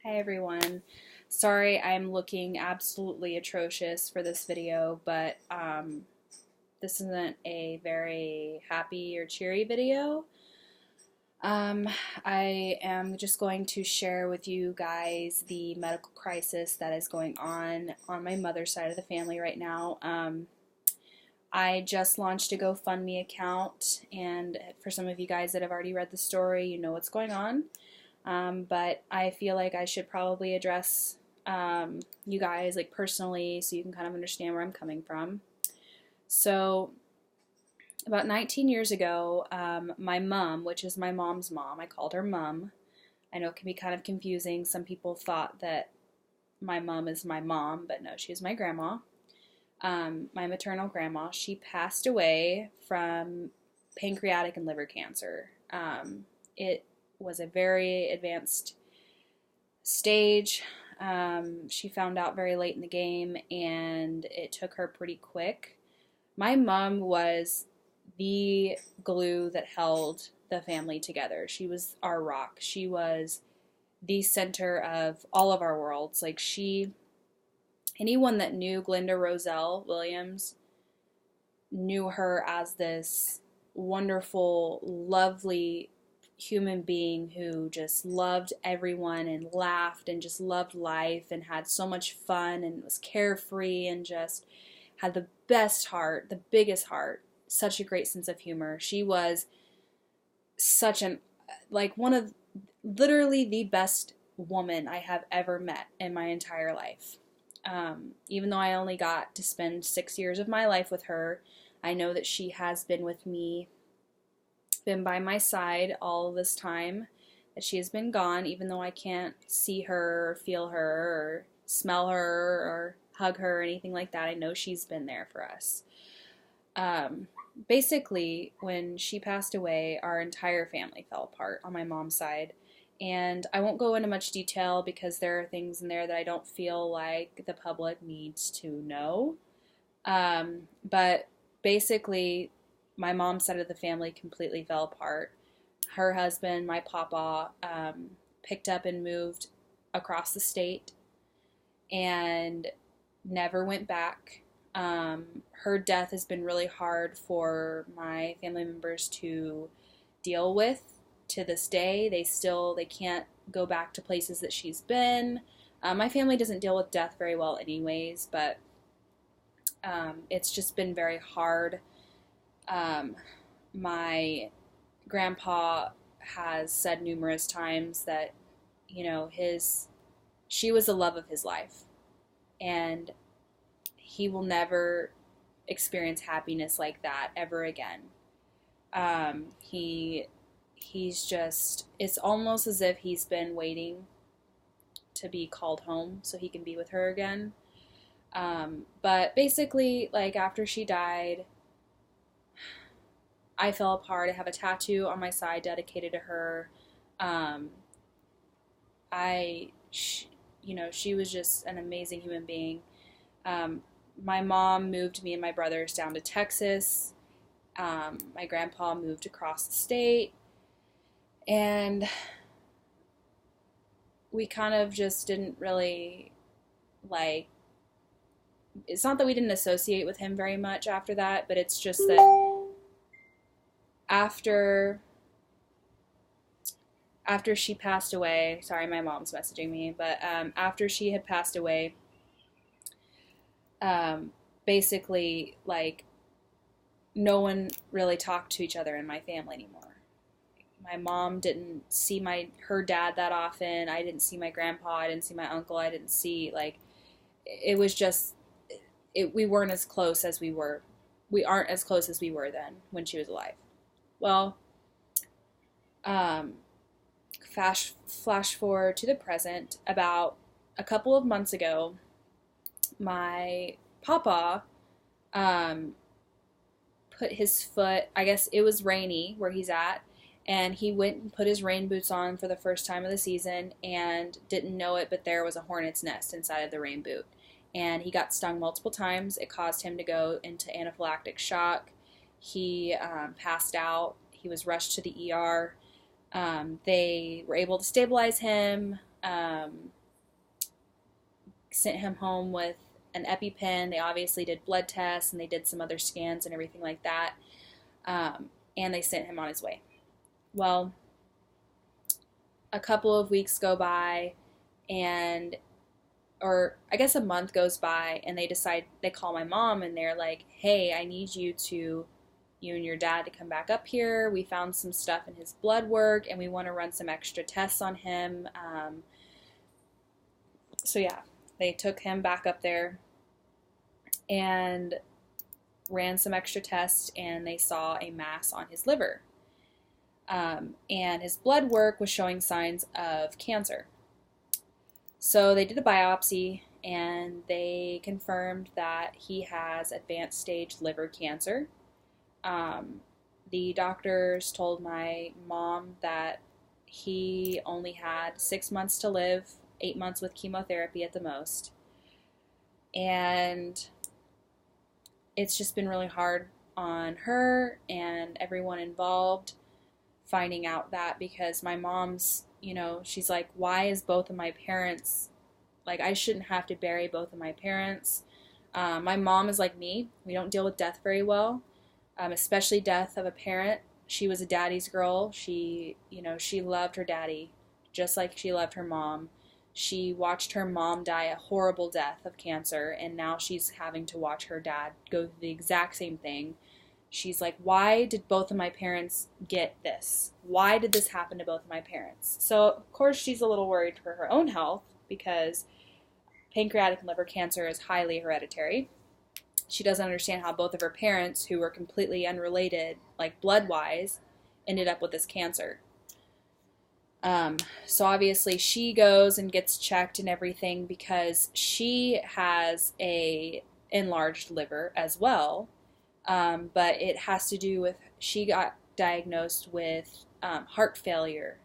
Hi everyone. Sorry I'm looking absolutely atrocious for this video, but this isn't a very happy or cheery video. Um, I am just going to share with you guys the medical crisis that is going on my mother's side of the family right now. I just launched a GoFundMe account, and for some of you guys that have already read the story, you know what's going on. But I feel like I should probably address you guys like personally so you can kind of understand where I'm coming from. So about 19 years ago, my mom, which is my mom's mom, I called her mom. I know it can be kind of confusing. Some people thought that my mom is my mom, but no, she is my grandma. My maternal grandma, she passed away from pancreatic and liver cancer. It was a very advanced stage. She found out very late in the game, and it took her pretty quick. My mom was the glue that held the family together. She was our rock. She was the center of all of our worlds. Anyone that knew Glenda Roselle Williams knew her as this wonderful, lovely human being who just loved everyone and laughed and just loved life and had so much fun and was carefree and just had the best heart, the biggest heart, such a great sense of humor. She was such one of literally the best woman I have ever met in my entire life. Even though I only got to spend 6 years of my life with her, I know that she has been with me, been by my side all this time that she has been gone, even though I can't see her or feel her or smell her or hug her or anything like that. I know she's been there for us. Basically, when she passed away, our entire family fell apart on my mom's side. And I won't go into much detail because there are things in there that I don't feel like the public needs to know. But basically, my mom's side of the family completely fell apart. Her husband, my papa, picked up and moved across the state and never went back. Her death has been really hard for my family members to deal with to this day. They can't go back to places that she's been. My family doesn't deal with death very well anyways, but it's just been very hard. My grandpa has said numerous times that, she was the love of his life, and he will never experience happiness like that ever again. He's just, it's almost as if he's been waiting to be called home so he can be with her again. But basically, after she died, I fell apart. I have a tattoo on my side dedicated to her. She was just an amazing human being. My mom moved me and my brothers down to Texas. My grandpa moved across the state. And we kind of just didn't really, it's not that we didn't associate with him very much after that, but it's just that after she passed away, sorry, my mom's messaging me, but after she had passed away, basically, no one really talked to each other in my family anymore. My mom didn't see her dad that often. I didn't see my grandpa. I didn't see my uncle. I didn't see, it was just, we weren't as close as we were. We aren't as close as we were then when she was alive. Well, flash forward to the present. About a couple of months ago, my papa put his foot, I guess it was rainy where he's at, and he went and put his rain boots on for the first time of the season and didn't know it, but there was a hornet's nest inside of the rain boot. And he got stung multiple times. It caused him to go into anaphylactic shock. He passed out. He was rushed to the ER. They were able to stabilize him, sent him home with an EpiPen. They obviously did blood tests and they did some other scans and everything like that. And they sent him on his way. Well, a couple of weeks go by or I guess a month goes by, and they call my mom and they're like, hey, I need you and your dad to come back up here. We found some stuff in his blood work and we want to run some extra tests on him. So yeah, they took him back up there and ran some extra tests, and they saw a mass on his liver. And his blood work was showing signs of cancer. So they did a biopsy, and they confirmed that he has advanced stage liver cancer. The doctors told my mom that he only had 6 months to live, 8 months with chemotherapy at the most. And it's just been really hard on her and everyone involved finding out that, because my mom's, she's like, why is both of my parents, like, I shouldn't have to bury both of my parents. My mom is like me. We don't deal with death very well, especially death of a parent. She was a daddy's girl. She loved her daddy just like she loved her mom. She watched her mom die a horrible death of cancer, and now she's having to watch her dad go through the exact same thing. She's like, why did both of my parents get this? Why did this happen to both of my parents? So, of course, she's a little worried for her own health, because pancreatic and liver cancer is highly hereditary. She doesn't understand how both of her parents, who were completely unrelated, like blood-wise, ended up with this cancer. So obviously she goes and gets checked and everything, because she has a enlarged liver as well. But it has to do with, she got diagnosed with heart failure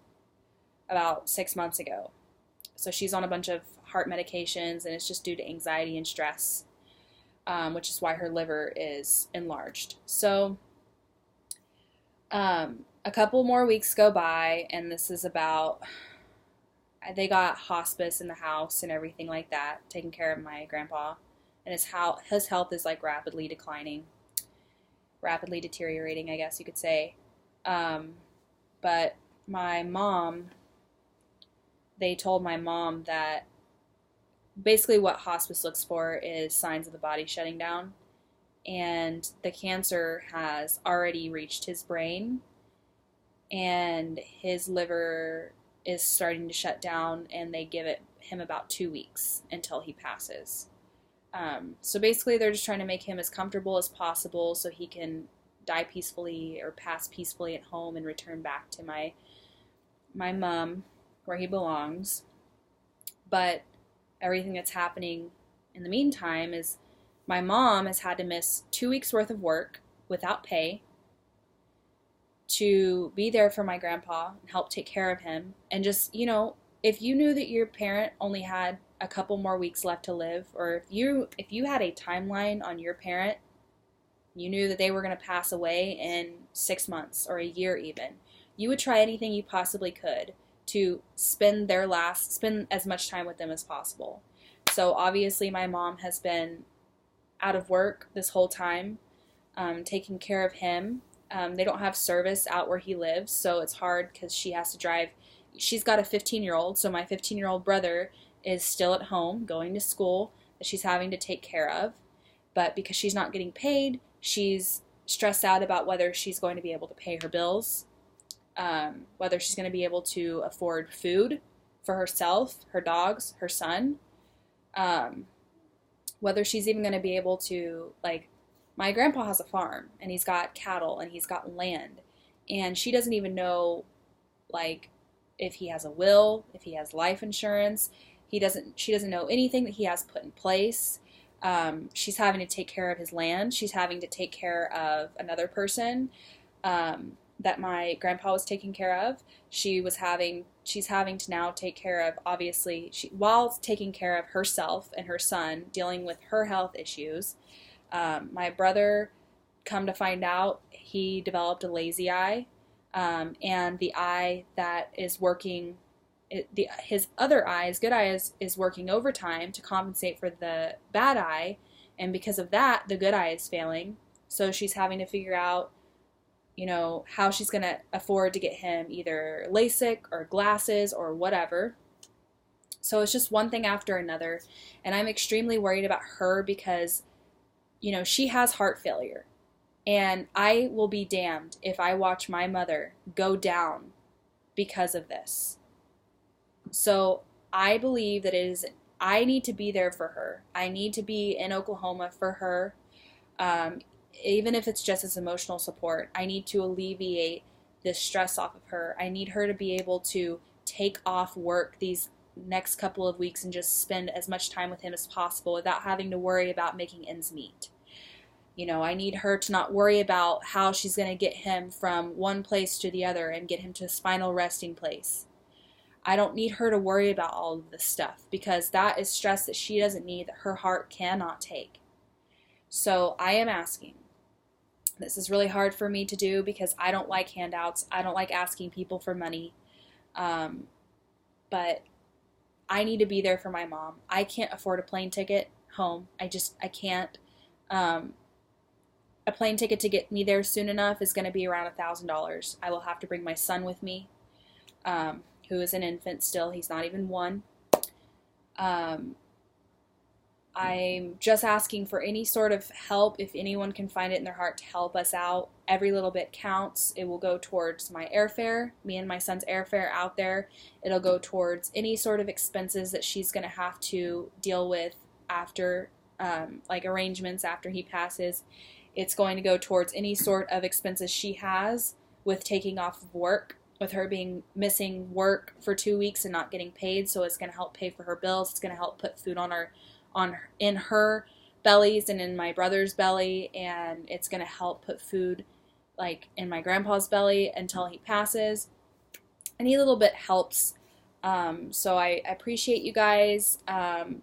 about 6 months ago. So she's on a bunch of heart medications, and it's just due to anxiety and stress, which is why her liver is enlarged. So a couple more weeks go by, and this is about, they got hospice in the house and everything like that, taking care of my grandpa, and his health is like rapidly deteriorating, I guess you could say. But my mom, they told my mom that basically what hospice looks for is signs of the body shutting down, and the cancer has already reached his brain, and his liver is starting to shut down, and they give him about 2 weeks until he passes. So basically they're just trying to make him as comfortable as possible so he can die peacefully or pass peacefully at home and return back to my mom where he belongs. But everything that's happening in the meantime is my mom has had to miss 2 weeks worth of work without pay to be there for my grandpa and help take care of him. And just, if you knew that your parent only had a couple more weeks left to live, or if you had a timeline on your parent, you knew that they were going to pass away in 6 months or a year even, you would try anything you possibly could to spend as much time with them as possible. So obviously my mom has been out of work this whole time, taking care of him. They don't have service out where he lives, so it's hard because she has to drive. She's got a 15-year-old, so my 15-year-old brother is still at home going to school that she's having to take care of. But because she's not getting paid, she's stressed out about whether she's going to be able to pay her bills, whether she's going to be able to afford food for herself, her dogs, her son, whether she's even going to be able to, like, my grandpa has a farm, and he's got cattle, and he's got land, and she doesn't even know, like, if he has a will, if he has life insurance. She doesn't know anything that he has put in place. She's having to take care of his land. She's having to take care of another person that my grandpa was taking care of. She's having to now take care of, obviously, while taking care of herself and her son, dealing with her health issues. My brother, come to find out, he developed a lazy eye, and the eye that is working his other eye, his good eye, is working overtime to compensate for the bad eye, and because of that, the good eye is failing. So she's having to figure out, how she's going to afford to get him either LASIK or glasses or whatever. So it's just one thing after another, and I'm extremely worried about her because, she has heart failure, and I will be damned if I watch my mother go down because of this. So I believe that I need to be there for her. I need to be in Oklahoma for her, even if it's just as emotional support. I need to alleviate this stress off of her. I need her to be able to take off work these next couple of weeks and just spend as much time with him as possible without having to worry about making ends meet. I need her to not worry about how she's going to get him from one place to the other and get him to a final resting place. I don't need her to worry about all of this stuff because that is stress that she doesn't need, that her heart cannot take. So I am asking. This is really hard for me to do because I don't like handouts. I don't like asking people for money. But I need to be there for my mom. I can't afford a plane ticket home. I can't. A plane ticket to get me there soon enough is going to be around $1,000. I will have to bring my son with me, who is an infant still. He's not even 1. I'm just asking for any sort of help. If anyone can find it in their heart to help us out, every little bit counts. It will go towards my airfare, me and my son's airfare out there. It'll go towards any sort of expenses that she's going to have to deal with after, like arrangements after he passes. It's going to go towards any sort of expenses she has with taking off of work, with her being missing work for 2 weeks and not getting paid. So it's going to help pay for her bills. It's going to help put food in her bellies and in my brother's belly, and it's going to help put food like in my grandpa's belly until he passes. Any little bit helps. So I appreciate you guys.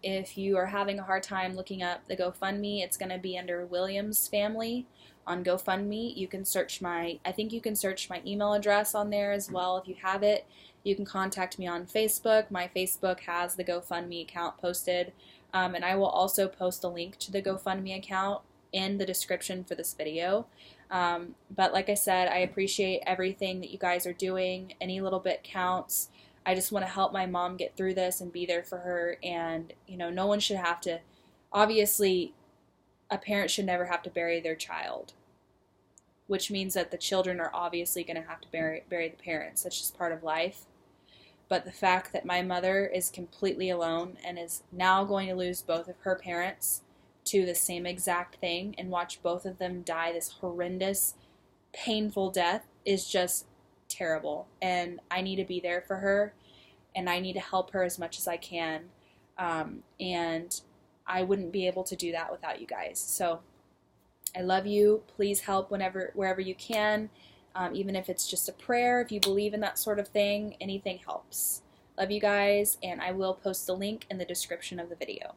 If you are having a hard time looking up the GoFundMe, it's going to be under Williams Family on GoFundMe. You can search I think you can search my email address on there as well if you have it. You can contact me on Facebook. My Facebook has the GoFundMe account posted. And I will also post a link to the GoFundMe account in the description for this video. But like I said, I appreciate everything that you guys are doing. Any little bit counts. I just want to help my mom get through this and be there for her. And, no one should have to, obviously, a parent should never have to bury their child, which means that the children are obviously going to have to bury the parents. That's just part of life. But the fact that my mother is completely alone and is now going to lose both of her parents to the same exact thing and watch both of them die this horrendous, painful death is just terrible. And I need to be there for her, and I need to help her as much as I can. And I wouldn't be able to do that without you guys. So I love you. Please help wherever you can. Even if it's just a prayer, if you believe in that sort of thing, anything helps. Love you guys, and I will post the link in the description of the video.